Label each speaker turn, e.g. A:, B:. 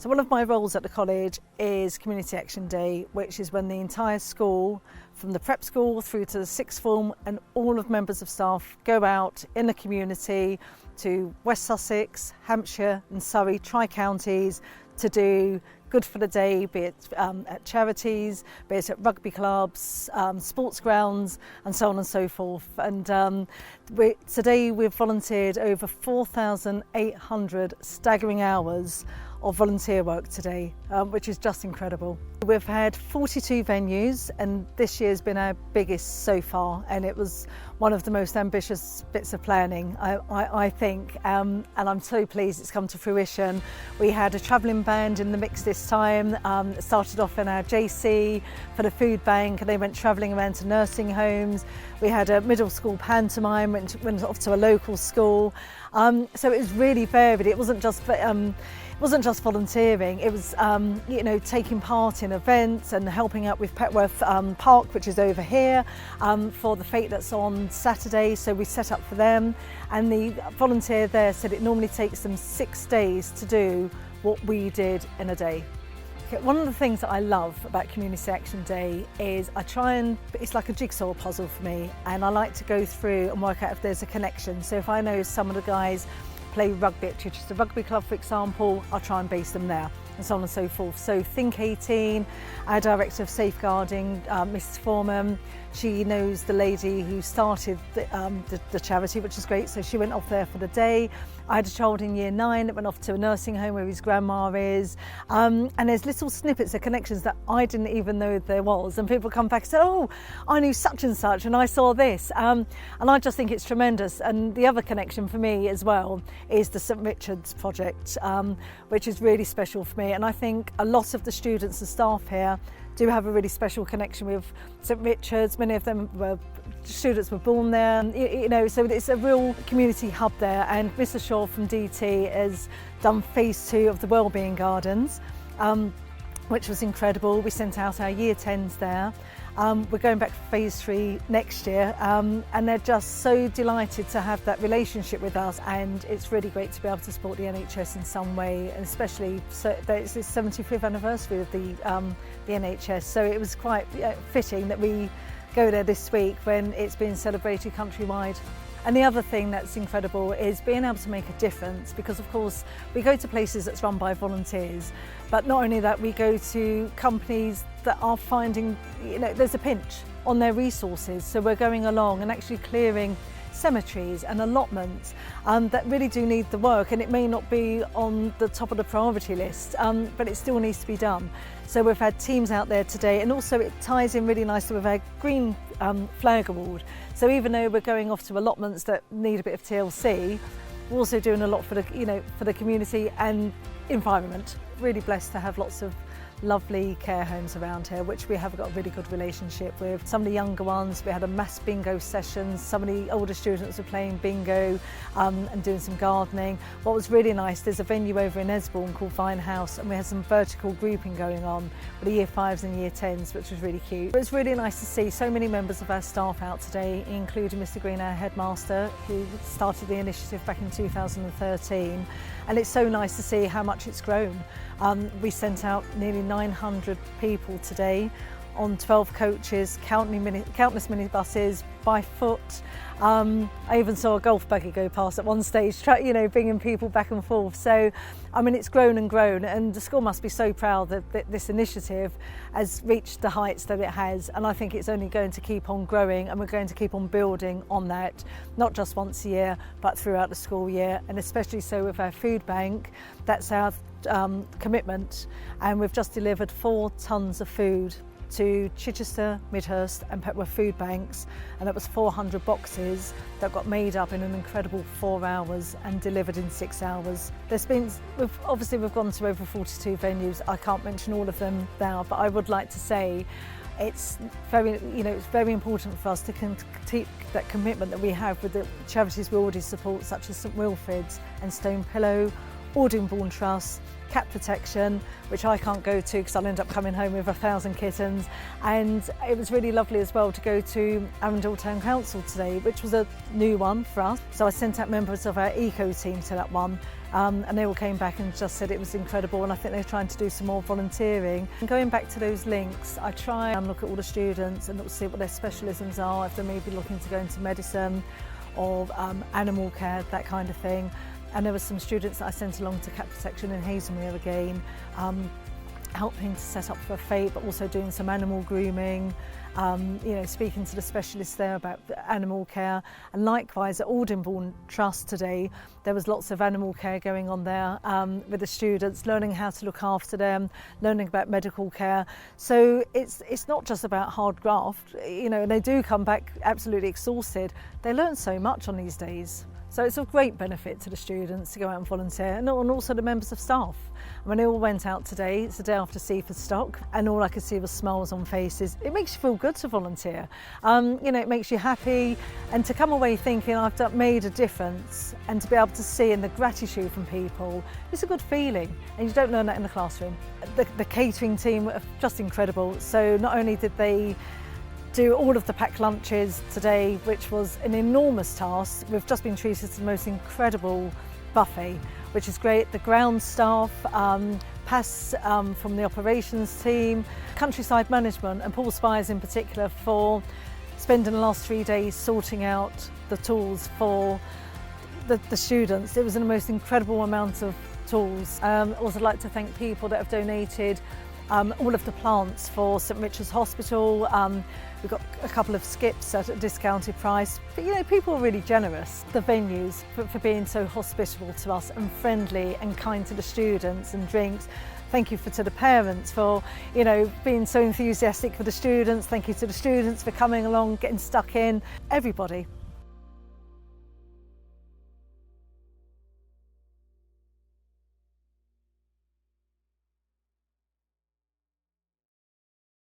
A: So one of my roles at the college is Community Action Day, which is when the entire school, from the prep school through to the sixth form, and all of members of staff go out in the community to West Sussex, Hampshire and Surrey, tri-counties, to do good for the day, be it at charities, be it at rugby clubs, sports grounds and so on and so forth. And today we've volunteered over 4,800 staggering hours of volunteer work today, which is just incredible. We've had 42 venues and this year's been our biggest so far, and it was one of the most ambitious bits of planning, I think, and I'm so pleased it's come to fruition. We had a travelling band in the mix this time. It started off in our JC for the food bank and they went travelling around to nursing homes. We had a middle school pantomime, went off to a local school. So it was really varied. It wasn't just volunteering, it was taking part in events and helping out with Petworth Park, which is over here, for the fete that's on Saturday, so we set up for them, and the volunteer there said it normally takes them 6 days to do what we did in a day. One of the things that I love about Community Action Day is it's like a jigsaw puzzle for me, and I like to go through and work out if there's a connection. So if I know some of the guys play rugby at Chichester Rugby Club, for example, I'll try and base them there, and so on and so forth. So Think 18, our Director of Safeguarding, Mrs Foreman, she knows the lady who started the charity, which is great, so she went off there for the day. I had a child in year 9 that went off to a nursing home where his grandma is, and there's little snippets of connections that I didn't even know there was, and people come back and say, oh, I knew such and such and I saw this, and I just think it's tremendous. And the other connection for me as well is the St Richard's project, which is really special for me, and I think a lot of the students and staff here do have a really special connection with St Richard's. Many of them students were born there, so it's a real community hub there. And Mr Shaw from DT has done phase 2 of the Wellbeing Gardens, which was incredible. We sent out our year 10s there. We're going back for phase 3 next year, and they're just so delighted to have that relationship with us, and it's really great to be able to support the NHS in some way, and especially so it's the 75th anniversary of the NHS, so it was quite fitting that we go there this week when it's being celebrated countrywide. And the other thing that's incredible is being able to make a difference, because of course we go to places that's run by volunteers, but not only that, we go to companies that are finding, there's a pinch on their resources, so we're going along and actually clearing cemeteries and allotments that really do need the work, and it may not be on the top of the priority list, but it still needs to be done. So we've had teams out there today, and also it ties in really nicely with our Green Flag Award. So even though we're going off to allotments that need a bit of TLC, we're also doing a lot for the community and environment. Really blessed to have lots of lovely care homes around here, which we have got a really good relationship with. Some of the younger ones, we had a mass bingo session. Some of the older students were playing bingo and doing some gardening. What was really nice, there's a venue over in Esbourne called Vine House, and we had some vertical grouping going on with the year 5s and year 10s, which was really cute. It was really nice to see so many members of our staff out today, including Mr Green, our headmaster, who started the initiative back in 2013. And it's so nice to see how much it's grown. We sent out nearly 900 people today on 12 coaches, countless minibuses, by foot. I even saw a golf buggy go past at one stage, bringing people back and forth. So, I mean, it's grown and grown, and the school must be so proud that this initiative has reached the heights that it has, and I think it's only going to keep on growing, and we're going to keep on building on that, not just once a year, but throughout the school year, and especially so with our food bank. That's our commitment, and we've just delivered 4 tonnes of food to Chichester, Midhurst and Petworth food banks, and that was 400 boxes that got made up in an incredible 4 hours and delivered in 6 hours. We've gone to over 42 venues. I can't mention all of them now, but I would like to say it's very important for us to keep that commitment that we have with the charities we already support, such as St Wilfrid's and Stone Pillow, Audubon Trust, Cat Protection, which I can't go to because I'll end up coming home with 1,000 kittens. And it was really lovely as well to go to Arundel Town Council today, which was a new one for us. So I sent out members of our eco team to that one, and they all came back and just said it was incredible, and I think they're trying to do some more volunteering. And going back to those links, I try and look at all the students and see what their specialisms are, if they may be looking to go into medicine or animal care, that kind of thing. And there were some students that I sent along to Cat Protection in Hazelmere again, helping to set up for a fete, but also doing some animal grooming, speaking to the specialists there about animal care. And likewise at Audubon Trust today, there was lots of animal care going on there with the students, learning how to look after them, learning about medical care. So it's not just about hard graft, and they do come back absolutely exhausted. They learn so much on these days. So it's of great benefit to the students to go out and volunteer, and also the members of staff. When they all went out today, it's the day after Seaford Stock, and all I could see was smiles on faces. It makes you feel good to volunteer. It makes you happy, and to come away thinking I've made a difference, and to be able to see and the gratitude from people, it's a good feeling, and you don't learn that in the classroom. The catering team were just incredible. So not only did they do all of the packed lunches today, which was an enormous task. We've just been treated to the most incredible buffet, which is great. The ground staff, Pass from the operations team, Countryside Management and Paul Spires in particular for spending the last 3 days sorting out the tools for the students. It was the most incredible amount of tools. Also like to thank people that have donated all of the plants for St Richard's Hospital. We've got a couple of skips at a discounted price. But people are really generous. The venues for being so hospitable to us and friendly and kind to the students, and drinks. Thank you to the parents for being so enthusiastic for the students. Thank you to the students for coming along, getting stuck in. Everybody.